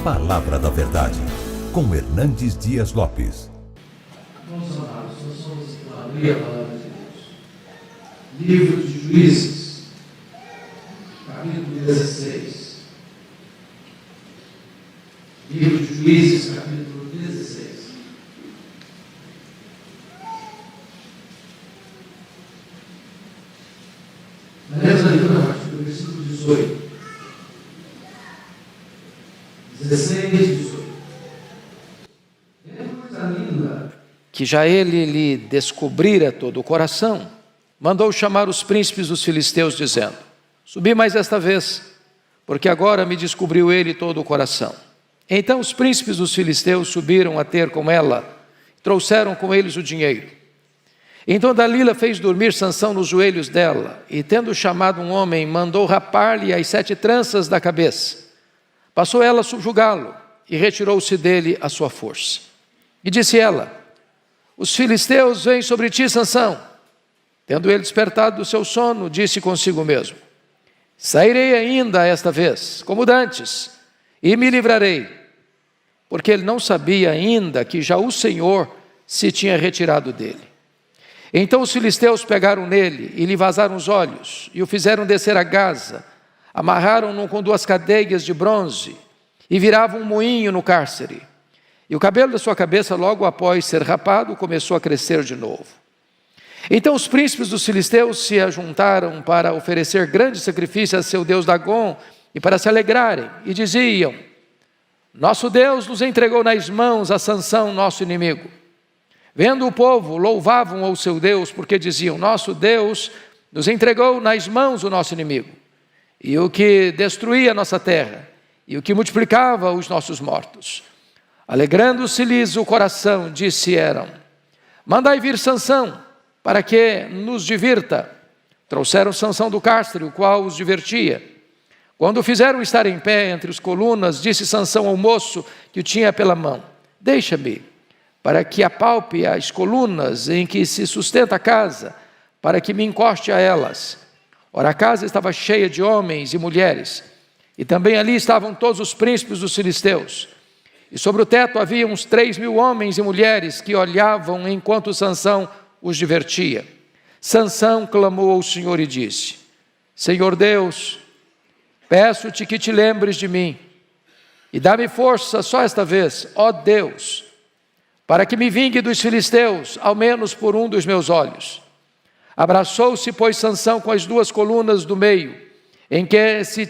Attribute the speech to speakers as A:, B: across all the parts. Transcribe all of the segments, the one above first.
A: Palavra da Verdade, com Hernandes Dias Lopes.
B: Vamos amados, nós vamos abrir a palavra de Deus. Livro de Juízes, capítulo 16. Livro de Juízes, capítulo 16. Lemos a leitura a partir do versículo 18. 16, 18. É uma coisa linda.
C: Que já ele lhe descobrira todo o coração, mandou chamar os príncipes dos filisteus, dizendo: subi mais esta vez, porque agora me descobriu ele todo o coração. Então os príncipes dos filisteus subiram a ter com ela, trouxeram com eles o dinheiro. Então Dalila fez dormir Sansão nos joelhos dela, e tendo chamado um homem, mandou rapar-lhe as 7 tranças da cabeça. Passou ela a subjugá-lo, e retirou-se dele a sua força. E disse ela: os filisteus vêm sobre ti, Sansão. Tendo ele despertado do seu sono, disse consigo mesmo: sairei ainda esta vez, como dantes, e me livrarei. Porque ele não sabia ainda que já o Senhor se tinha retirado dele. Então os filisteus pegaram nele e lhe vazaram os olhos, e o fizeram descer a Gaza, amarraram-no com 2 cadeias de bronze, e viravam um moinho no cárcere. E o cabelo da sua cabeça, logo após ser rapado, começou a crescer de novo. Então os príncipes dos filisteus se ajuntaram para oferecer grande sacrifício a seu deus Dagom e para se alegrarem, e diziam: nosso Deus nos entregou nas mãos a Sansão, nosso inimigo. Vendo o povo, louvavam ao seu Deus, porque diziam: nosso Deus nos entregou nas mãos o nosso inimigo, e o que destruía a nossa terra, e o que multiplicava os nossos mortos. Alegrando-se-lhes o coração, disseram: mandai vir Sansão, para que nos divirta. Trouxeram Sansão do cárcere, o qual os divertia. Quando o fizeram estar em pé entre as colunas, disse Sansão ao moço que o tinha pela mão: deixa-me, para que apalpe as colunas em que se sustenta a casa, para que me encoste a elas. Ora, a casa estava cheia de homens e mulheres, e também ali estavam todos os príncipes dos filisteus. E sobre o teto havia uns 3.000 homens e mulheres que olhavam enquanto Sansão os divertia. Sansão clamou ao Senhor e disse: Senhor Deus, peço-te que te lembres de mim, e dá-me força só esta vez, ó Deus, para que me vingue dos filisteus, ao menos por um dos meus olhos. Abraçou-se, pois, Sansão com as 2 colunas do meio, em que se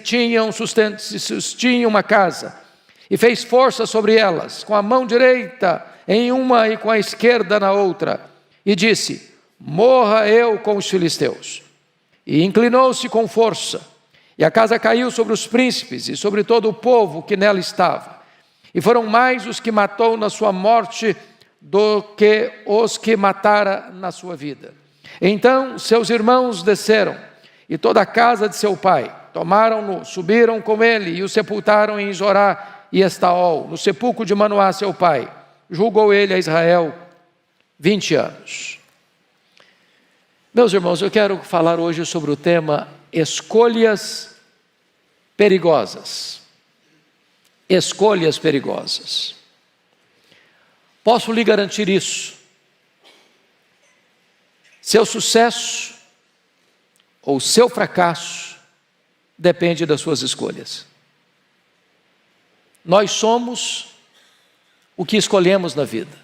C: sustinha uma casa, e fez força sobre elas, com a mão direita em uma e com a esquerda na outra, e disse: morra eu com os filisteus. E inclinou-se com força, e a casa caiu sobre os príncipes e sobre todo o povo que nela estava. E foram mais os que matou na sua morte do que os que matara na sua vida. Então seus irmãos desceram, e toda a casa de seu pai, tomaram-no, subiram com ele e o sepultaram em Zorá e Estaol, no sepulcro de Manoá seu pai. Julgou ele a Israel 20 anos. Meus irmãos, eu quero falar hoje sobre o tema escolhas perigosas. Escolhas perigosas. Posso lhe garantir isso. Seu sucesso ou seu fracasso depende das suas escolhas. Nós somos o que escolhemos na vida.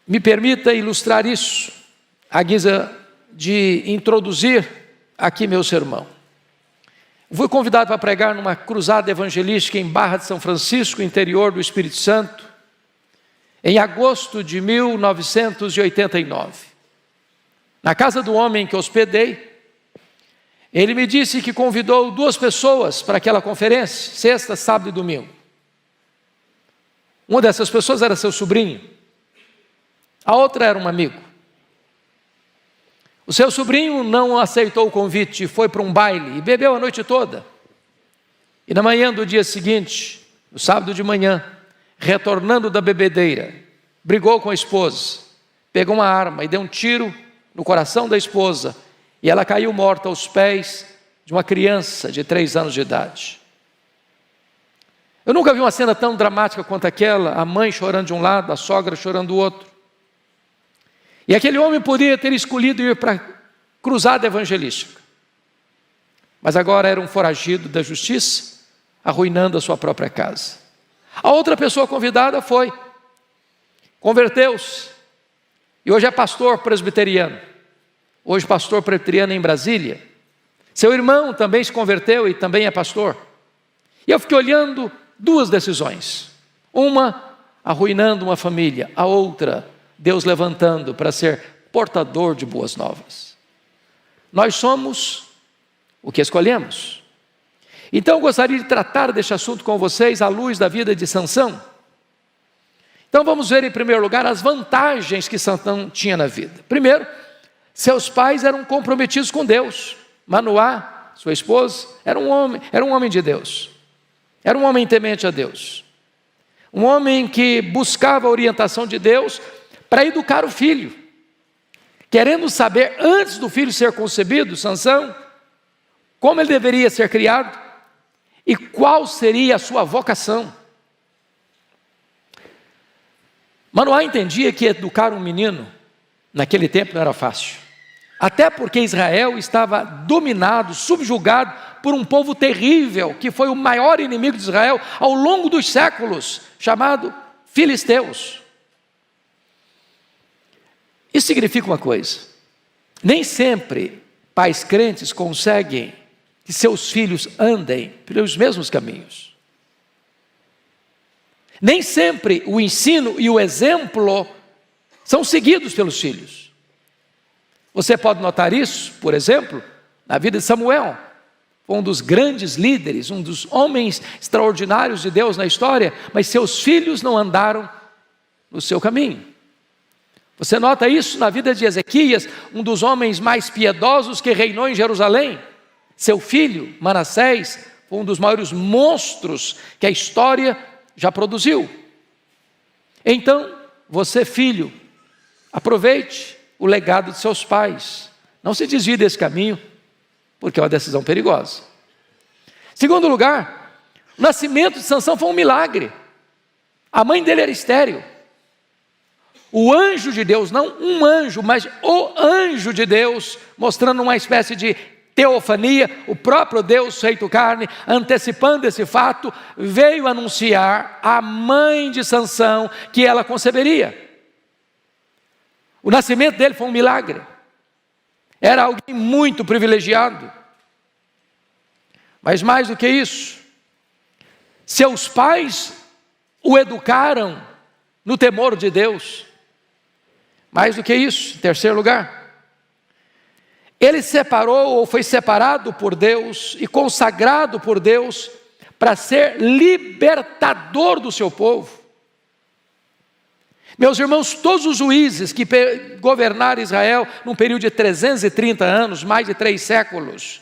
C: Me permita ilustrar isso à guisa de introduzir aqui meu sermão. Fui convidado para pregar numa cruzada evangelística em Barra de São Francisco, interior do Espírito Santo, em agosto de 1989. Na casa do homem que hospedei, ele me disse que convidou 2 pessoas para aquela conferência, sexta, sábado e domingo. Uma dessas pessoas era seu sobrinho, a outra era um amigo. O seu sobrinho não aceitou o convite, foi para um baile e bebeu a noite toda. E na manhã do dia seguinte, no sábado de manhã, retornando da bebedeira, brigou com a esposa, pegou uma arma e deu um tiro no coração da esposa, e ela caiu morta aos pés de uma criança de 3 anos de idade. Eu nunca vi uma cena tão dramática quanto aquela, a mãe chorando de um lado, a sogra chorando do outro. E aquele homem poderia ter escolhido ir para a cruzada evangelística, mas agora era um foragido da justiça, arruinando a sua própria casa. A outra pessoa convidada foi, converteu-se, e hoje é pastor presbiteriano, hoje pastor presbiteriano em Brasília. Seu irmão também se converteu e também é pastor. E eu fiquei olhando 2 decisões, uma arruinando uma família, a outra Deus levantando para ser portador de boas novas. Nós somos o que escolhemos. Então eu gostaria de tratar deste assunto com vocês à luz da vida de Sansão. Então vamos ver em primeiro lugar as vantagens que Sansão tinha na vida. Primeiro, seus pais eram comprometidos com Deus. Manoá, sua esposa, era um homem de Deus. Era um homem temente a Deus. Um homem que buscava a orientação de Deus para educar o filho. Querendo saber, antes do filho ser concebido, Sansão, como ele deveria ser criado e qual seria a sua vocação. Manoá entendia que educar um menino naquele tempo não era fácil. Até porque Israel estava dominado, subjugado por um povo terrível, que foi o maior inimigo de Israel ao longo dos séculos, chamado filisteus. Isso significa uma coisa: nem sempre pais crentes conseguem que seus filhos andem pelos mesmos caminhos. Nem sempre o ensino e o exemplo são seguidos pelos filhos. Você pode notar isso, por exemplo, na vida de Samuel. Foi um dos grandes líderes, um dos homens extraordinários de Deus na história, mas seus filhos não andaram no seu caminho. Você nota isso na vida de Ezequias, um dos homens mais piedosos que reinou em Jerusalém. Seu filho, Manassés, foi um dos maiores monstros que a história já produziu. Então, você, filho, aproveite o legado de seus pais. Não se desvie desse caminho, porque é uma decisão perigosa. Segundo lugar, o nascimento de Sansão foi um milagre. A mãe dele era estéril. O anjo de Deus, não um anjo, mas o anjo de Deus, mostrando uma espécie de teofania, o próprio Deus feito carne, antecipando esse fato, veio anunciar à mãe de Sansão que ela conceberia. O nascimento dele foi um milagre. Era alguém muito privilegiado. Mas mais do que isso, seus pais o educaram no temor de Deus. Mais do que isso, em terceiro lugar, ele separou ou foi separado por Deus e consagrado por Deus para ser libertador do seu povo. Meus irmãos, todos os juízes que governaram Israel num período de 330 anos, mais de 3 séculos,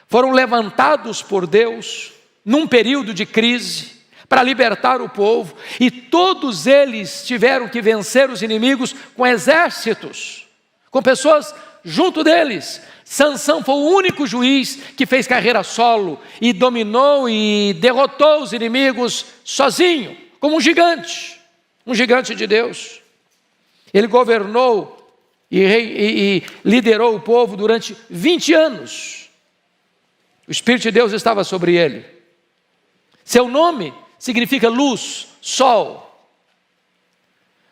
C: foram levantados por Deus num período de crise para libertar o povo, e todos eles tiveram que vencer os inimigos com exércitos, com pessoas junto deles. Sansão foi o único juiz que fez carreira solo e dominou e derrotou os inimigos sozinho, como um gigante de Deus. Ele governou e liderou o povo durante 20 anos. O Espírito de Deus estava sobre ele. Seu nome significa luz, sol.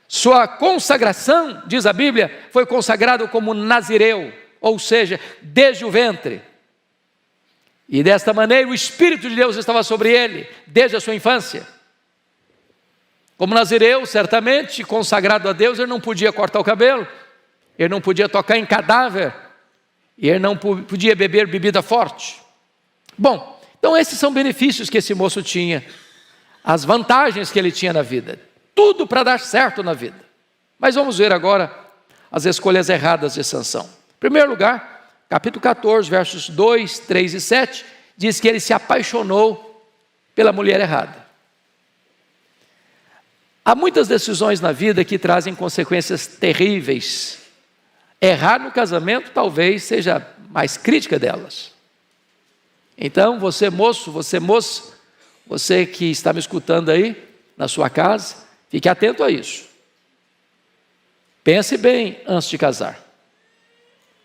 C: Sua consagração, diz a Bíblia, foi consagrado como nazireu, ou seja, desde o ventre. E desta maneira o Espírito de Deus estava sobre ele, desde a sua infância. Como nazireu, certamente, consagrado a Deus, ele não podia cortar o cabelo, ele não podia tocar em cadáver, e ele não podia beber bebida forte. Bom, então esses são benefícios que esse moço tinha, as vantagens que ele tinha na vida, tudo para dar certo na vida. Mas vamos ver agora as escolhas erradas de Sansão. Em primeiro lugar, capítulo 14, versos 2, 3 e 7, diz que ele se apaixonou pela mulher errada. Há muitas decisões na vida que trazem consequências terríveis. Errar no casamento talvez seja a mais crítica delas. Então, você moço, você moça, você que está me escutando aí, na sua casa, fique atento a isso. Pense bem antes de casar,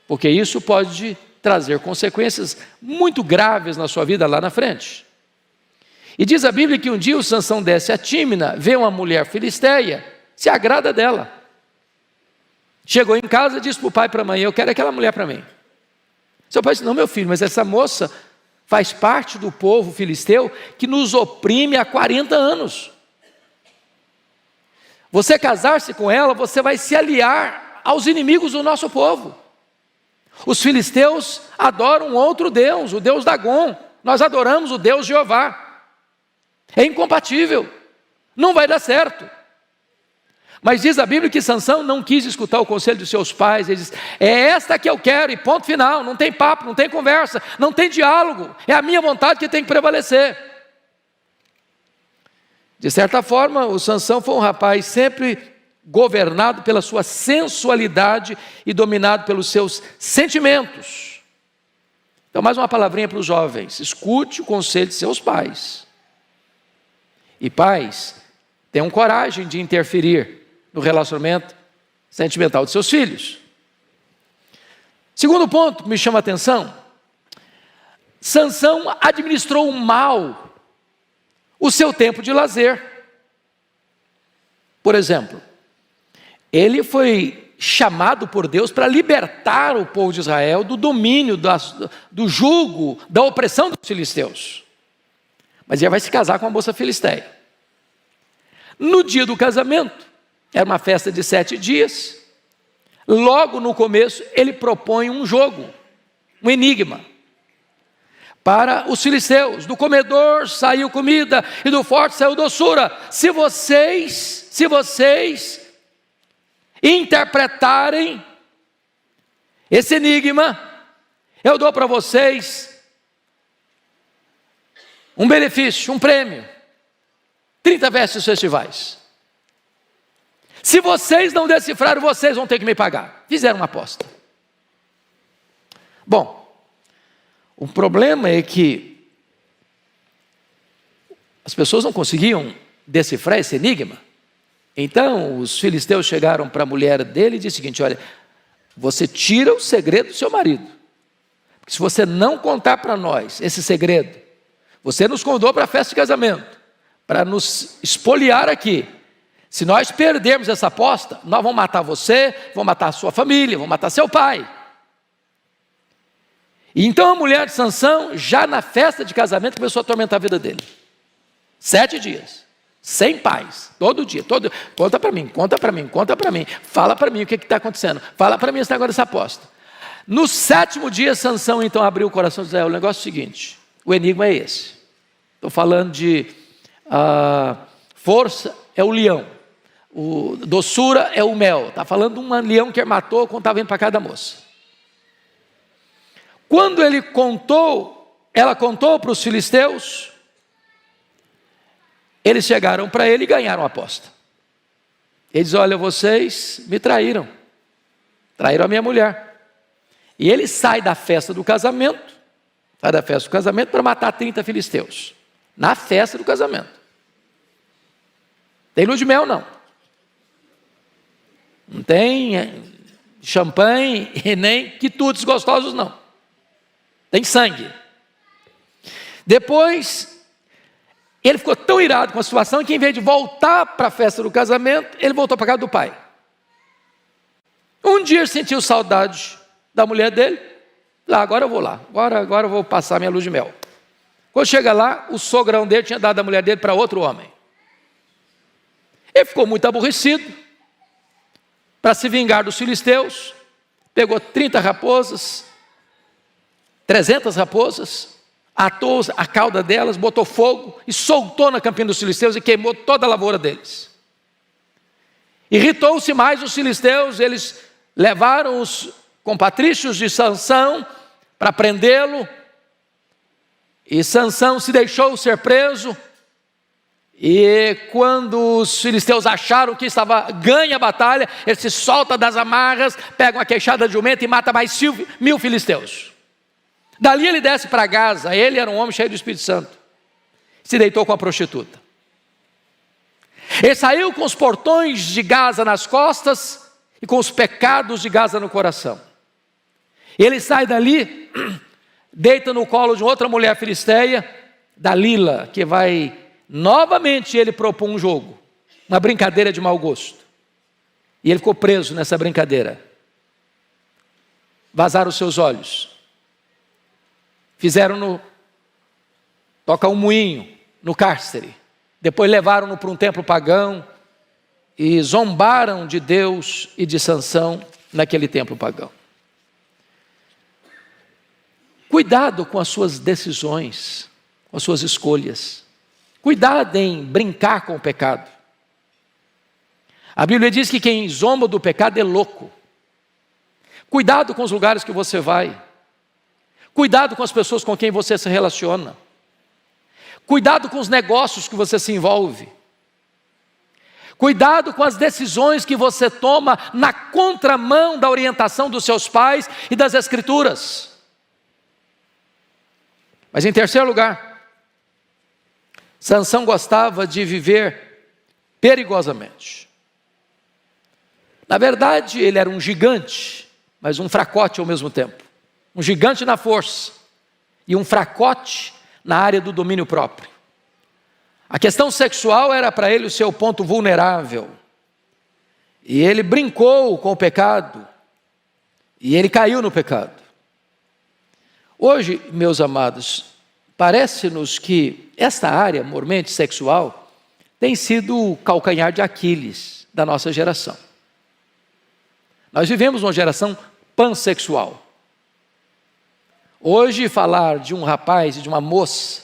C: porque isso pode trazer consequências muito graves na sua vida lá na frente. E diz a Bíblia que um dia o Sansão desce a Tímina, vê uma mulher filisteia, se agrada dela. Chegou em casa e disse para o pai e para a mãe: eu quero aquela mulher para mim. Seu pai disse: não, meu filho, mas essa moça faz parte do povo filisteu que nos oprime há 40 anos. Você casar-se com ela, você vai se aliar aos inimigos do nosso povo. Os filisteus adoram outro Deus, o Deus Dagom. Nós adoramos o Deus Jeová. É incompatível, não vai dar certo. Mas diz a Bíblia que Sansão não quis escutar o conselho dos seus pais. Ele diz: é esta que eu quero, e ponto final. Não tem papo, não tem conversa, não tem diálogo. É a minha vontade que tem que prevalecer. De certa forma, o Sansão foi um rapaz sempre governado pela sua sensualidade e dominado pelos seus sentimentos. Então, mais uma palavrinha para os jovens: escute o conselho de seus pais. E pais, tenham coragem de interferir no relacionamento sentimental de seus filhos. Segundo ponto que me chama a atenção: Sansão administrou mal o seu tempo de lazer. Por exemplo, ele foi chamado por Deus para libertar o povo de Israel do domínio, do jugo, da opressão dos filisteus. Mas ele vai se casar com uma moça filisteia. No dia do casamento, era uma festa de 7 dias, logo no começo ele propõe um jogo, um enigma, para os filisteus: do comedor saiu comida e do forte saiu doçura. Se vocês interpretarem esse enigma, eu dou para vocês um benefício, um prêmio: 30 vestes festivais. Se vocês não decifrarem, vocês vão ter que me pagar. Fizeram uma aposta. Bom, o problema é que as pessoas não conseguiam decifrar esse enigma. Então os filisteus chegaram para a mulher dele e disseram o seguinte: olha, você tira o segredo do seu marido, porque se você não contar para nós esse segredo, você nos convidou para a festa de casamento, para nos espoliar aqui. Se nós perdermos essa aposta, nós vamos matar você, vamos matar a sua família, vamos matar seu pai. E então a mulher de Sansão, já na festa de casamento, começou a atormentar a vida dele. 7 dias, sem paz, todo dia, conta para mim, fala para mim o que está acontecendo, fala para mim esse negócio dessa aposta. No 7º dia, Sansão então abriu o coração de Israel. O negócio é o seguinte: o enigma é esse. Estou falando de força é o leão, doçura é o mel. Está falando de um leão que ele matou quando estava indo para casa da moça. Quando ela contou para os filisteus, eles chegaram para ele e ganharam a aposta. Ele diz: olha, vocês me traíram a minha mulher. E ele sai da festa do casamento para matar 30 filisteus, na festa do casamento. Tem lua de mel não tem champanhe e nem quitutes gostosos não, tem sangue. Depois ele ficou tão irado com a situação que, em vez de voltar para a festa do casamento, ele voltou para a casa do pai. Um dia ele sentiu saudade da mulher dele. Agora eu vou lá, agora eu vou passar minha lua de mel. Quando chega lá, o sogrão dele tinha dado a mulher dele para outro homem. Ele ficou muito aborrecido. Para se vingar dos filisteus, pegou 30 raposas, 300 raposas, atou a cauda delas, botou fogo e soltou na campina dos filisteus e queimou toda a lavoura deles. Irritou-se mais os filisteus. Eles levaram os compatrícios de Sansão para prendê-lo, e Sansão se deixou ser preso. E quando os filisteus acharam que estava ganha a batalha, ele se solta das amarras, pega uma queixada de jumento e mata mais 1000 filisteus. Dali ele desce para Gaza. Ele era um homem cheio do Espírito Santo. Se deitou com a prostituta. Ele saiu com os portões de Gaza nas costas e com os pecados de Gaza no coração. Ele sai dali, deita no colo de outra mulher filisteia, Dalila, que vai novamente ele propor um jogo, uma brincadeira de mau gosto. E ele ficou preso nessa brincadeira. Vazaram os seus olhos. Fizeram-no tocar um moinho no cárcere. Depois levaram-no para um templo pagão e zombaram de Deus e de Sansão naquele templo pagão. Cuidado com as suas decisões, com as suas escolhas. Cuidado em brincar com o pecado. A Bíblia diz que quem zomba do pecado é louco. Cuidado com os lugares que você vai. Cuidado com as pessoas com quem você se relaciona. Cuidado com os negócios que você se envolve. Cuidado com as decisões que você toma na contramão da orientação dos seus pais e das Escrituras. Mas em terceiro lugar, Sansão gostava de viver perigosamente. Na verdade, ele era um gigante, mas um fracote ao mesmo tempo. Um gigante na força e um fracote na área do domínio próprio. A questão sexual era para ele o seu ponto vulnerável. E ele brincou com o pecado. E ele caiu no pecado. Hoje, meus amados, parece-nos que esta área, mormente sexual, tem sido o calcanhar de Aquiles da nossa geração. Nós vivemos uma geração pansexual. Hoje, falar de um rapaz e de uma moça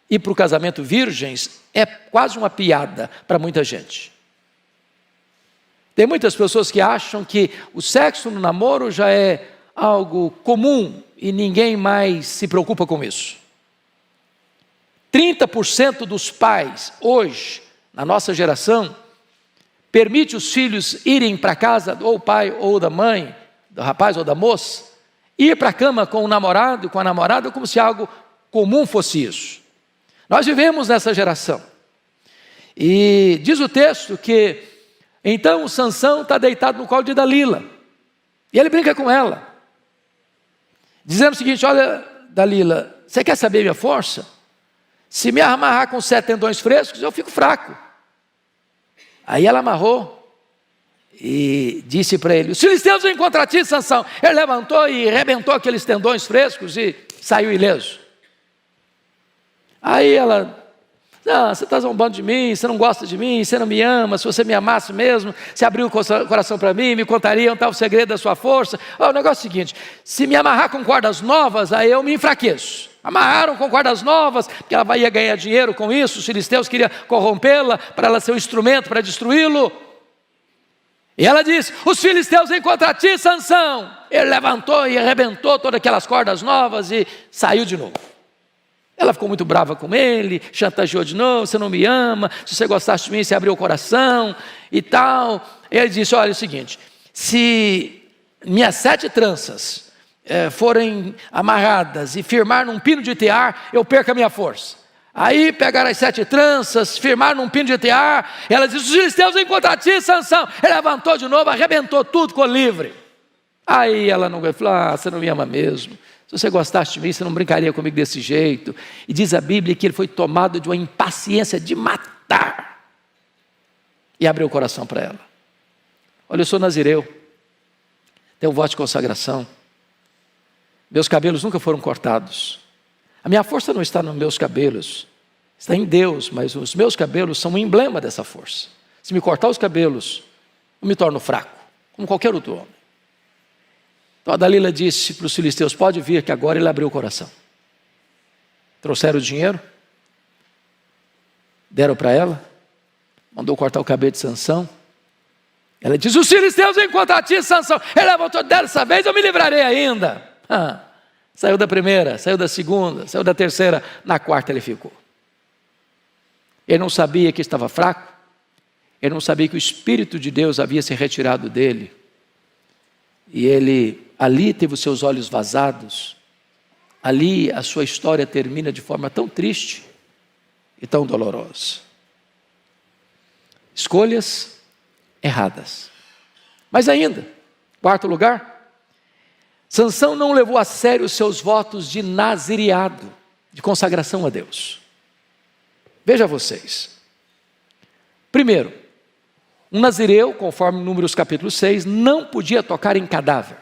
C: ir para o casamento virgens é quase uma piada para muita gente. Tem muitas pessoas que acham que o sexo no namoro já é algo comum e ninguém mais se preocupa com isso. 30% dos pais hoje, na nossa geração, permite os filhos irem para casa ou o pai ou da mãe, do rapaz ou da moça, ir para a cama com o namorado e com a namorada como se algo comum fosse isso. Nós vivemos nessa geração. E diz o texto que então o Sansão está deitado no colo de Dalila. E ele brinca com ela. Dizendo o seguinte: olha, Dalila, você quer saber minha força? Se me amarrar com 7 tendões frescos, eu fico fraco. Aí ela amarrou e disse para ele: os filisteus vêm contra ti, Sansão. Ele levantou e arrebentou aqueles tendões frescos e saiu ileso. Aí ela: não, você está zombando de mim, você não gosta de mim, você não me ama. Se você me amasse mesmo, você abriu o coração para mim, me contaria onde está o segredo da sua força. O negócio é o seguinte: se me amarrar com cordas novas, aí eu me enfraqueço. Amarraram com cordas novas, porque ela ia ganhar dinheiro com isso. Os filisteus queriam corrompê-la para ela ser um instrumento para destruí-lo. E ela disse: os filisteus vêm contra ti, Sansão. Ele levantou e arrebentou todas aquelas cordas novas e saiu de novo. Ela ficou muito brava com ele, chantageou de novo: você não me ama, se você gostasse de mim, você abriu o coração e tal. Ele disse: olha, é o seguinte, se minhas 7 tranças forem amarradas e firmar num pino de tear, eu perco a minha força. Aí pegaram as 7 tranças, firmaram num pino de tear. Ela disse: os filisteus vêm contra ti, Sansão. Ele levantou de novo, arrebentou tudo, ficou livre. Aí ela não falou: ah, você não me ama mesmo. Se você gostasse de mim, você não brincaria comigo desse jeito. E diz a Bíblia que ele foi tomado de uma impaciência de matar. E abriu o coração para ela. Olha, eu sou nazireu, tenho voto de consagração. Meus cabelos nunca foram cortados. A minha força não está nos meus cabelos, está em Deus, mas os meus cabelos são um emblema dessa força. Se me cortar os cabelos, eu me torno fraco, como qualquer outro homem. Então a Dalila disse para os filisteus: pode vir, que agora ele abriu o coração. Trouxeram o dinheiro, deram para ela, mandou cortar o cabelo de Sansão. Ela disse: os filisteus vêm contra ti, Sansão. Ele levantou: dessa vez eu me livrarei ainda. Saiu da primeira, saiu da segunda, saiu da terceira, na quarta ele ficou. Ele não sabia que estava fraco, ele não sabia que o Espírito de Deus havia se retirado dele. E ele ali teve os seus olhos vazados, ali a sua história termina de forma tão triste e tão dolorosa. Escolhas erradas. Mas ainda, quarto lugar, Sansão não levou a sério os seus votos de nazireado, de consagração a Deus. Veja vocês. Primeiro, um nazireu, conforme Números capítulo 6, não podia tocar em cadáver.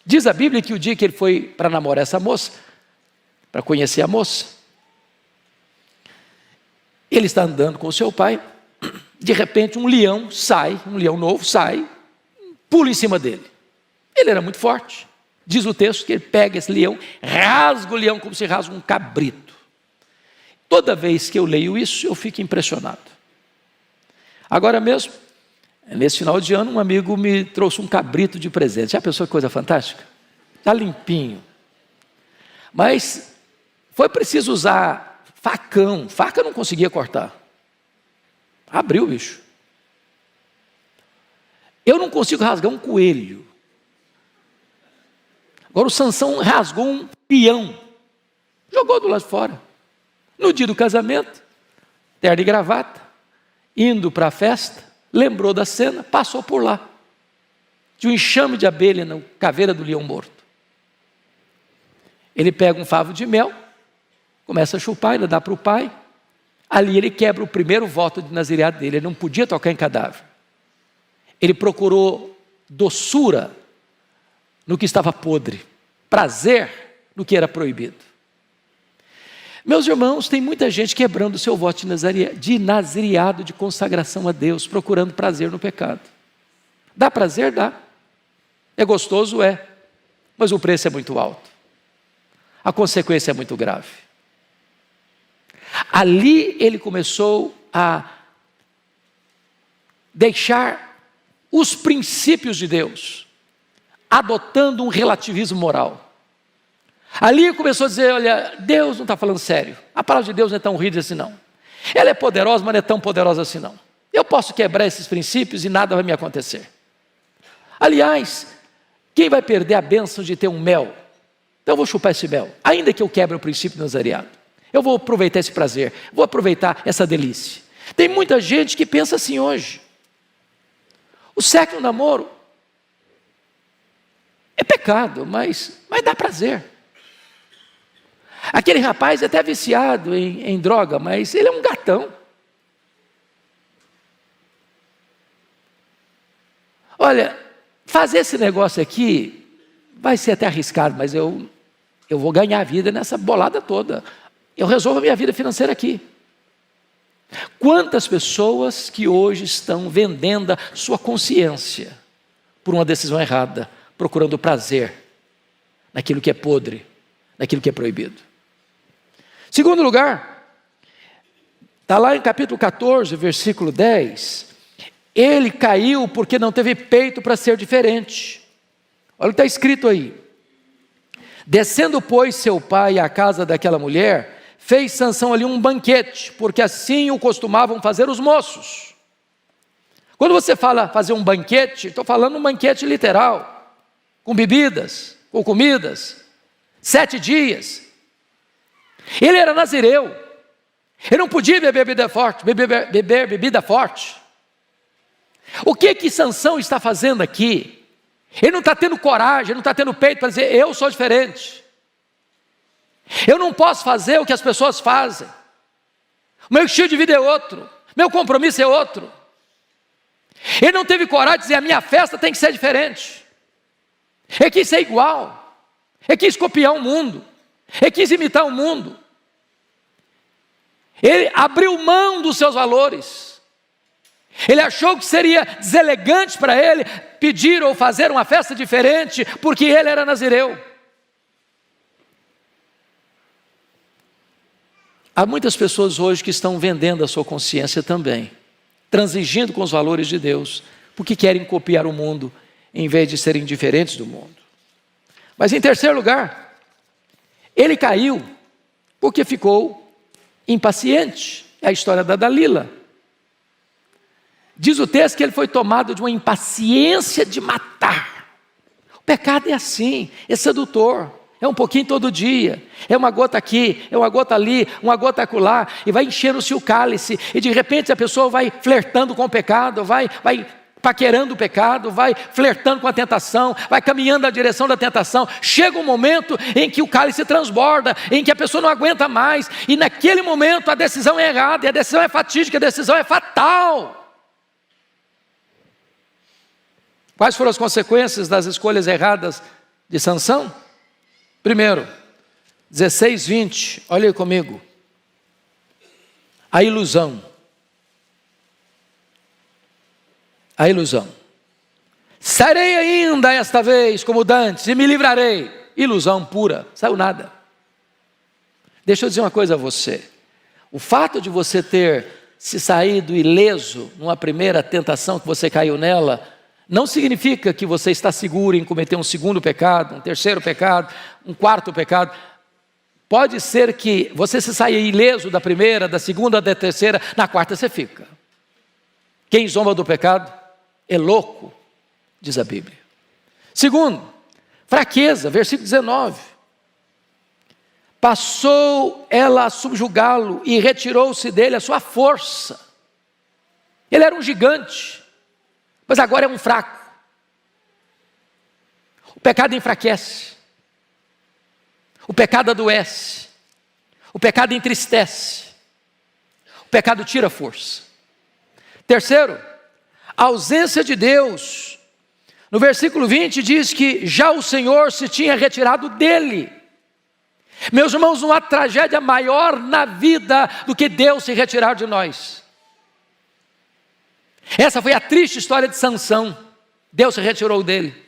C: Diz a Bíblia que o dia que ele foi para namorar essa moça, para conhecer a moça, ele está andando com o seu pai, de repente um leão novo sai, pula em cima dele. Ele era muito forte. Diz o texto que ele pega esse leão, rasga o leão como se rasga um cabrito. Toda vez que eu leio isso, eu fico impressionado. Agora mesmo, nesse final de ano, um amigo me trouxe um cabrito de presente. Já pensou que coisa fantástica? Está limpinho. Mas foi preciso usar facão. Faca eu não conseguia cortar. Abriu o bicho. Eu não consigo rasgar um coelho. Agora o Sansão rasgou um peão. Jogou do lado de fora. No dia do casamento, terno e gravata, indo para a festa, lembrou da cena, passou por lá. Tinha um enxame de abelha na caveira do leão morto. Ele pega um favo de mel, começa a chupar, ele dá para o pai. Ali ele quebra o primeiro voto de nazireado dele, ele não podia tocar em cadáver. Ele procurou doçura no que estava podre, prazer no que era proibido. Meus irmãos, tem muita gente quebrando o seu voto de nazireado, de consagração a Deus, procurando prazer no pecado. Dá prazer? Dá. É gostoso? É. Mas o preço é muito alto. A consequência é muito grave. Ali ele começou a deixar os princípios de Deus, adotando um relativismo moral. Ali começou a dizer, olha, Deus não está falando sério. A palavra de Deus não é tão rígida assim não. Ela é poderosa, mas não é tão poderosa assim não. Eu posso quebrar esses princípios e nada vai me acontecer. Aliás, quem vai perder a bênção de ter um mel? Então eu vou chupar esse mel, ainda que eu quebre o princípio do nazareado. Eu vou aproveitar esse prazer, vou aproveitar essa delícia. Tem muita gente que pensa assim hoje. O sexo no namoro é pecado, mas dá prazer. Aquele rapaz é até viciado em droga, mas ele é um gatão. Olha, fazer esse negócio aqui vai ser até arriscado, mas eu vou ganhar a vida nessa bolada toda. Eu resolvo a minha vida financeira aqui. Quantas pessoas que hoje estão vendendo a sua consciência por uma decisão errada, procurando prazer naquilo que é podre, naquilo que é proibido. Segundo lugar, está lá em capítulo 14, versículo 10, ele caiu porque não teve peito para ser diferente. Olha o que está escrito aí. Descendo, pois, seu pai à casa daquela mulher, fez Sansão ali um banquete, porque assim o costumavam fazer os moços. Quando você fala fazer um banquete, estou falando um banquete literal, com bebidas, com comidas, 7 dias. Ele era nazireu, ele não podia beber bebida forte, beber bebida forte. O que Sansão está fazendo aqui? Ele não está tendo coragem, ele não está tendo peito para dizer, eu sou diferente. Eu não posso fazer o que as pessoas fazem. O meu estilo de vida é outro, meu compromisso é outro. Ele não teve coragem de dizer, a minha festa tem que ser diferente. Ele quis ser igual, ele quis copiar o mundo, ele quis imitar o mundo. Ele abriu mão dos seus valores. Ele achou que seria deselegante para ele pedir ou fazer uma festa diferente, porque ele era nazireu. Há muitas pessoas hoje que estão vendendo a sua consciência também, transigindo com os valores de Deus, porque querem copiar o mundo, em vez de serem diferentes do mundo. Mas em terceiro lugar, ele caiu porque ficou impaciente. É a história da Dalila. Diz o texto que ele foi tomado de uma impaciência de matar. O pecado é assim, é sedutor, É um pouquinho todo dia, é uma gota aqui, é uma gota ali, uma gota acolá, e vai enchendo-se o cálice, e de repente a pessoa vai flertando com o pecado, vai paquerando o pecado, vai flertando com a tentação, vai caminhando na direção da tentação. Chega um momento em que o cálice transborda, em que a pessoa não aguenta mais, e naquele momento a decisão é errada, e a decisão é fatídica, a decisão é fatal. Quais foram as consequências das escolhas erradas de Sansão? Primeiro, 16:20, olha aí comigo. A ilusão. A ilusão. Sarei ainda esta vez como dantes e me livrarei. Ilusão pura, saiu nada. Deixa eu dizer uma coisa a você. O fato de você ter se saído ileso numa primeira tentação que você caiu nela, não significa que você está seguro em cometer um segundo pecado, um terceiro pecado, um quarto pecado. Pode ser que você se saia ileso da primeira, da segunda, da terceira, na quarta você fica. Quem zomba do pecado é louco, diz a Bíblia. Segundo, fraqueza, versículo 19. Passou ela a subjugá-lo e retirou-se dele a sua força. Ele era um gigante, mas agora é um fraco. O pecado enfraquece. O pecado adoece. O pecado entristece. O pecado tira força. Terceiro, a ausência de Deus. No versículo 20 diz que já o Senhor se tinha retirado dele. Meus irmãos, não há tragédia maior na vida do que Deus se retirar de nós. Essa foi a triste história de Sansão. Deus se retirou dele.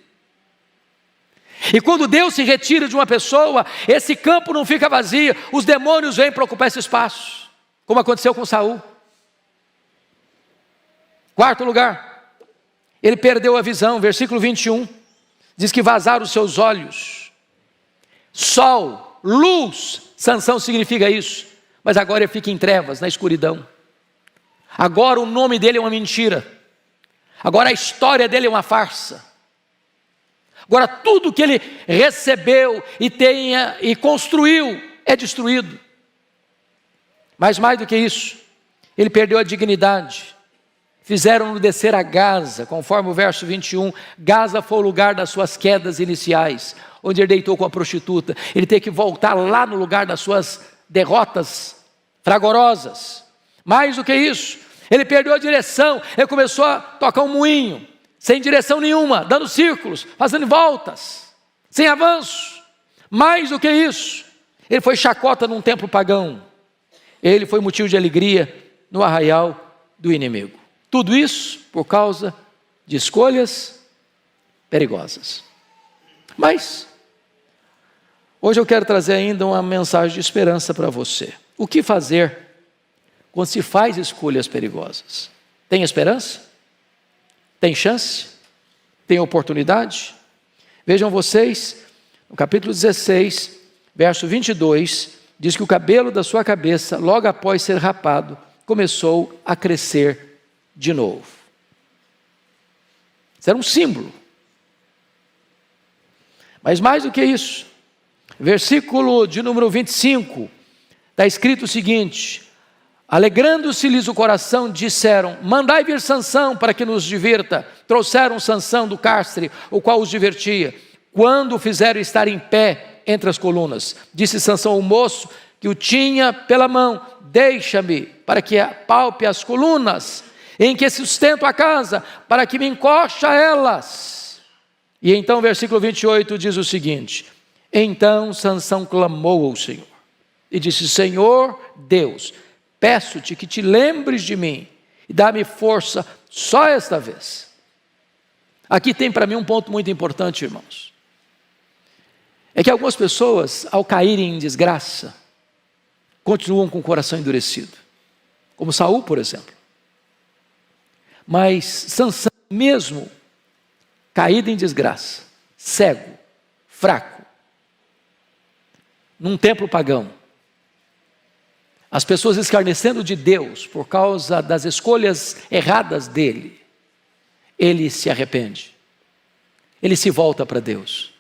C: E quando Deus se retira de uma pessoa, esse campo não fica vazio, os demônios vêm para ocupar esse espaço, como aconteceu com Saul. Quarto lugar, ele perdeu a visão, versículo 21, diz que vazaram os seus olhos. Sol, luz, Sansão significa isso, mas agora ele fica em trevas, na escuridão. Agora o nome dele é uma mentira. Agora a história dele é uma farsa. Agora tudo que ele recebeu e construiu é destruído. Mas mais do que isso, ele perdeu a dignidade. Fizeram-no descer a Gaza, conforme o verso 21. Gaza foi o lugar das suas quedas iniciais, onde ele deitou com a prostituta. Ele teve que voltar lá no lugar das suas derrotas fragorosas. Mais do que isso, ele perdeu a direção, ele começou a tocar um moinho, sem direção nenhuma, dando círculos, fazendo voltas, sem avanço. Mais do que isso, ele foi chacota num templo pagão, ele foi motivo de alegria no arraial do inimigo. Tudo isso por causa de escolhas perigosas. Mas, hoje eu quero trazer ainda uma mensagem de esperança para você. O que fazer quando se faz escolhas perigosas? Tem esperança? Tem chance? Tem oportunidade? Vejam vocês, no capítulo 16, verso 22, diz que o cabelo da sua cabeça, logo após ser rapado, começou a crescer de novo. Isso era um símbolo. Mas mais do que isso, versículo de número 25, está escrito o seguinte: alegrando-se-lhes o coração, disseram: mandai vir Sansão para que nos divirta. Trouxeram Sansão do cárcere, o qual os divertia. Quando o fizeram estar em pé entre as colunas, disse Sansão ao moço que o tinha pela mão: deixa-me para que apalpe as colunas em que sustento a casa, para que me encoste a elas. E então o versículo 28 diz o seguinte: então Sansão clamou ao Senhor e disse: Senhor Deus, peço-te que te lembres de mim e dá-me força só esta vez. Aqui tem para mim um ponto muito importante, irmãos. É que algumas pessoas, ao caírem em desgraça, continuam com o coração endurecido, como Saul, por exemplo. Mas Sansão, mesmo caído em desgraça, cego, fraco, num templo pagão, as pessoas escarnecendo de Deus por causa das escolhas erradas dele, ele se arrepende, ele se volta para Deus,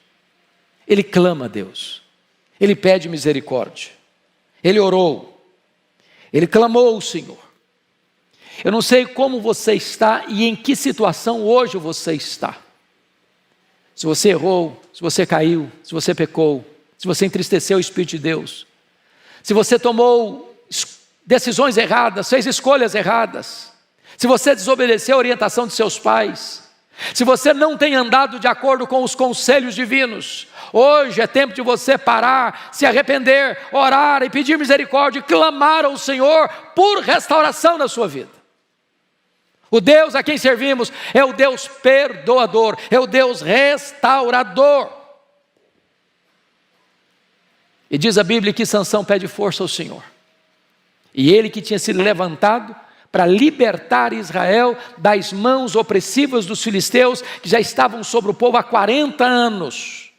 C: ele clama a Deus, ele pede misericórdia. Ele orou, ele clamou ao Senhor. Eu não sei como você está e em que situação hoje você está. Se você errou, se você caiu, se você pecou, se você entristeceu o Espírito de Deus, se você tomou decisões erradas, fez escolhas erradas, se você desobedeceu a orientação de seus pais, se você não tem andado de acordo com os conselhos divinos, hoje é tempo de você parar, se arrepender, orar e pedir misericórdia, e clamar ao Senhor por restauração na sua vida. O Deus a quem servimos é o Deus perdoador, é o Deus restaurador. E diz a Bíblia que Sansão pede força ao Senhor. E ele que tinha sido levantado para libertar Israel das mãos opressivas dos filisteus, que já estavam sobre o povo há 40 anos.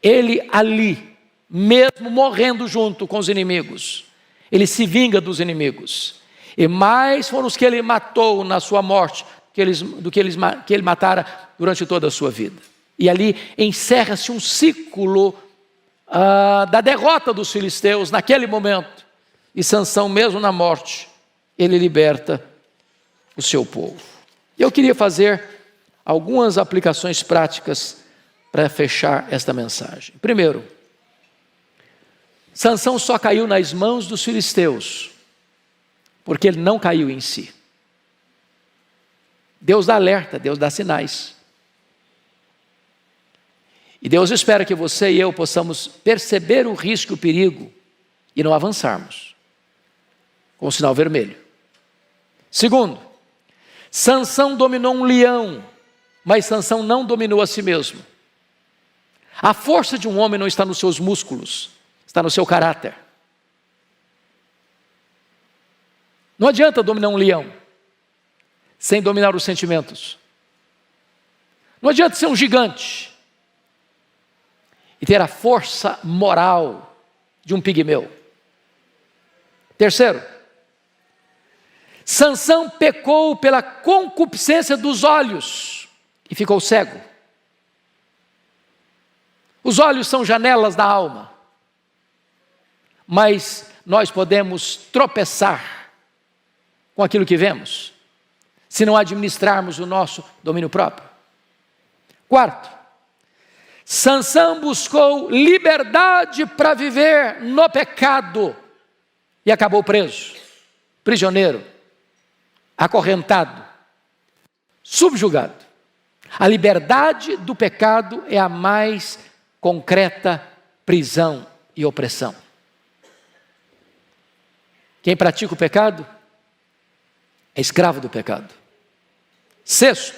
C: Ele ali, mesmo morrendo junto com os inimigos, ele se vinga dos inimigos. E mais foram os que ele matou na sua morte, do que ele matara durante toda a sua vida. E ali encerra-se um ciclo da derrota dos filisteus naquele momento. E Sansão, mesmo na morte, ele liberta o seu povo. Eu queria fazer algumas aplicações práticas para fechar esta mensagem. Primeiro, Sansão só caiu nas mãos dos filisteus porque ele não caiu em si. Deus dá alerta, Deus dá sinais. E Deus espera que você e eu possamos perceber o risco e o perigo e não avançarmos com o sinal vermelho. Segundo, Sansão dominou um leão, mas Sansão não dominou a si mesmo. A força de um homem não está nos seus músculos, está no seu caráter. Não adianta dominar um leão sem dominar os sentimentos. Não adianta ser um gigante e ter a força moral de um pigmeu. Terceiro, Sansão pecou pela concupiscência dos olhos e ficou cego. Os olhos são janelas da alma, mas nós podemos tropeçar com aquilo que vemos, se não administrarmos o nosso domínio próprio. Quarto, Sansão buscou liberdade para viver no pecado e acabou preso, prisioneiro, acorrentado, subjugado. A liberdade do pecado é a mais concreta prisão e opressão. Quem pratica o pecado é escravo do pecado. Sexto,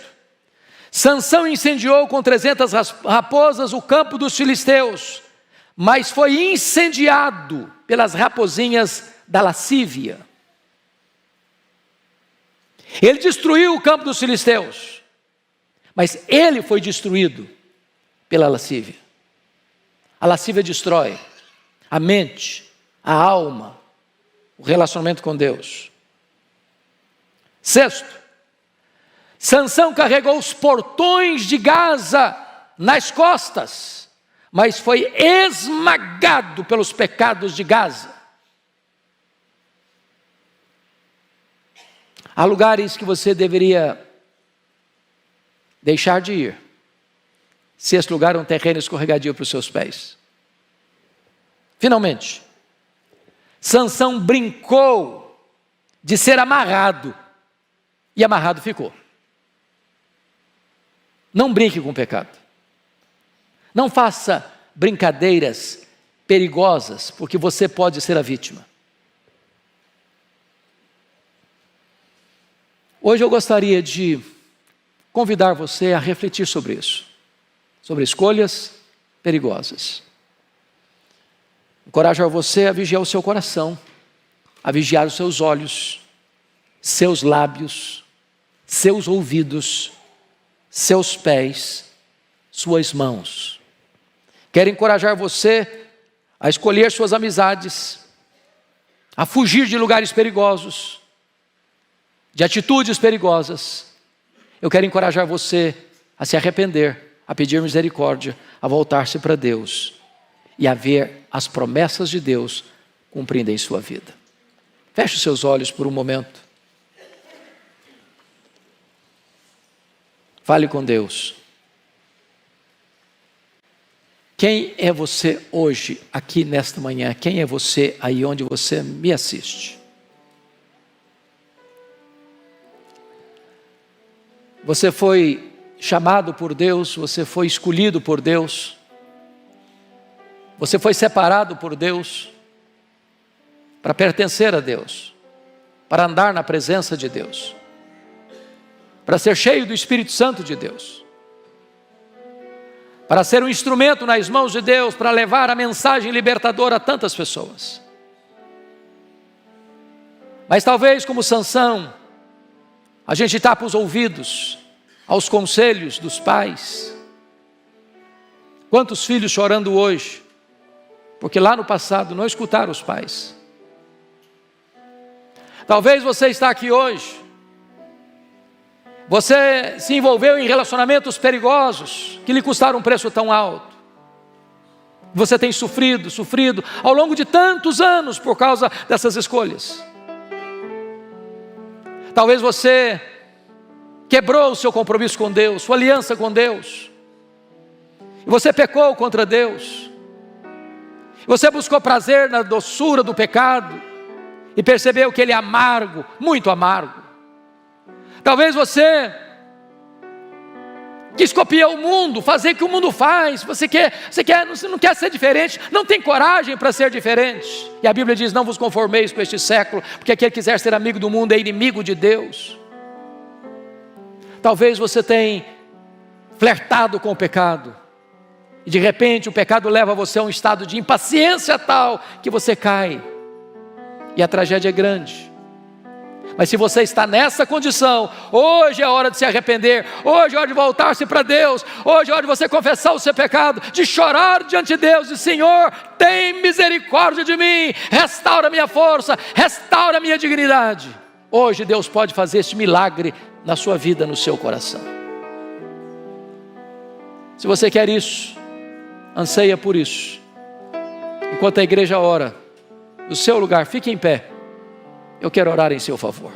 C: Sansão incendiou com 300 raposas o campo dos filisteus, mas foi incendiado pelas raposinhas da lascívia. Ele destruiu o campo dos filisteus, mas ele foi destruído pela lascívia. A lascívia destrói a mente, a alma, o relacionamento com Deus. Sexto, Sansão carregou os portões de Gaza nas costas, mas foi esmagado pelos pecados de Gaza. Há lugares que você deveria deixar de ir, se esse lugar é um terreno escorregadio para os seus pés. Finalmente, Sansão brincou de ser amarrado, e amarrado ficou. Não brinque com o pecado. Não faça brincadeiras perigosas, porque você pode ser a vítima. Hoje eu gostaria de convidar você a refletir sobre isso, sobre escolhas perigosas. Encorajar você a vigiar o seu coração, a vigiar os seus olhos, seus lábios, seus ouvidos, seus pés, suas mãos. Quero encorajar você a escolher suas amizades, a fugir de lugares perigosos, de atitudes perigosas. Eu quero encorajar você a se arrepender, a pedir misericórdia, a voltar-se para Deus e a ver as promessas de Deus cumprindo em sua vida. Feche os seus olhos por um momento. Fale com Deus. Quem é você hoje, aqui nesta manhã? Quem é você aí onde você me assiste? Você foi chamado por Deus, você foi escolhido por Deus, você foi separado por Deus para pertencer a Deus, para andar na presença de Deus, para ser cheio do Espírito Santo de Deus, para ser um instrumento nas mãos de Deus, para levar a mensagem libertadora a tantas pessoas. Mas talvez como Sansão, a gente tapa os ouvidos aos conselhos dos pais. Quantos filhos chorando hoje, porque lá no passado não escutaram os pais. Talvez você está aqui hoje, você se envolveu em relacionamentos perigosos, que lhe custaram um preço tão alto. Você tem sofrido ao longo de tantos anos por causa dessas escolhas. Talvez você quebrou o seu compromisso com Deus, sua aliança com Deus. E você pecou contra Deus. Você buscou prazer na doçura do pecado e percebeu que ele é amargo, muito amargo. Talvez você quis copiar o mundo, fazer o que o mundo você não quer ser diferente, não tem coragem para ser diferente. E a Bíblia diz: não vos conformeis com este século, porque aquele que quiser ser amigo do mundo é inimigo de Deus. Talvez você tenha flertado com o pecado, e de repente o pecado leva você a um estado de impaciência tal, que você cai, e a tragédia é grande. Mas se você está nessa condição, hoje é hora de se arrepender, hoje é hora de voltar-se para Deus, hoje é hora de você confessar o seu pecado, de chorar diante de Deus, e Senhor, tem misericórdia de mim, restaura a minha força, restaura a minha dignidade. Hoje Deus pode fazer este milagre na sua vida, no seu coração. Se você quer isso, anseia por isso, enquanto a igreja ora, no seu lugar, fique em pé. Eu quero orar em seu favor.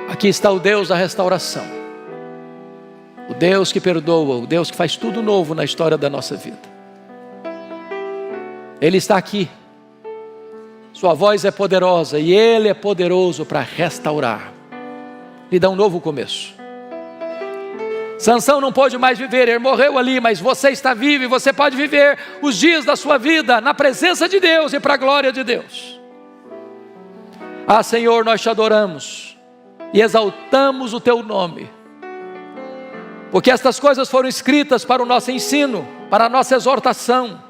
C: Aqui está o Deus da restauração, o Deus que perdoa, o Deus que faz tudo novo na história da nossa vida. Ele está aqui, sua voz é poderosa e Ele é poderoso para restaurar, lhe dá um novo começo. Sansão não pôde mais viver, ele morreu ali, mas você está vivo e você pode viver os dias da sua vida na presença de Deus e para a glória de Deus. Ah, Senhor, nós te adoramos e exaltamos o teu nome, porque estas coisas foram escritas para o nosso ensino, para a nossa exortação.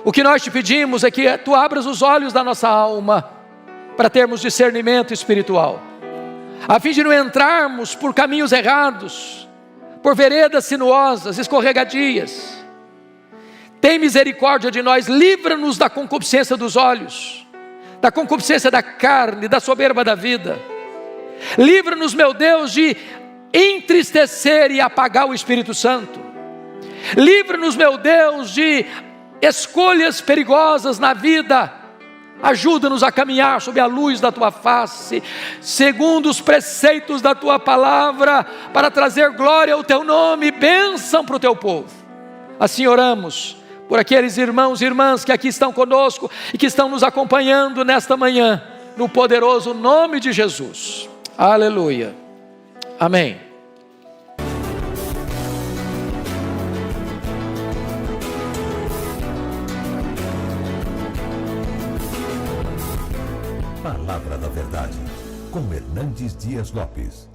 C: O que nós te pedimos é que tu abras os olhos da nossa alma para termos discernimento espiritual, a fim de não entrarmos por caminhos errados, por veredas sinuosas, escorregadias. Tem misericórdia de nós, livra-nos da concupiscência dos olhos, da concupiscência da carne, da soberba da vida. Livra-nos, meu Deus, de entristecer e apagar o Espírito Santo. Livra-nos, meu Deus, de escolhas perigosas na vida. Ajuda-nos a caminhar sob a luz da tua face, segundo os preceitos da tua palavra, para trazer glória ao teu nome e bênção para o teu povo. Assim oramos por aqueles irmãos e irmãs que aqui estão conosco e que estão nos acompanhando nesta manhã, no poderoso nome de Jesus. Aleluia. Amém.
A: Palavra da Verdade, com Hernandes Dias Lopes.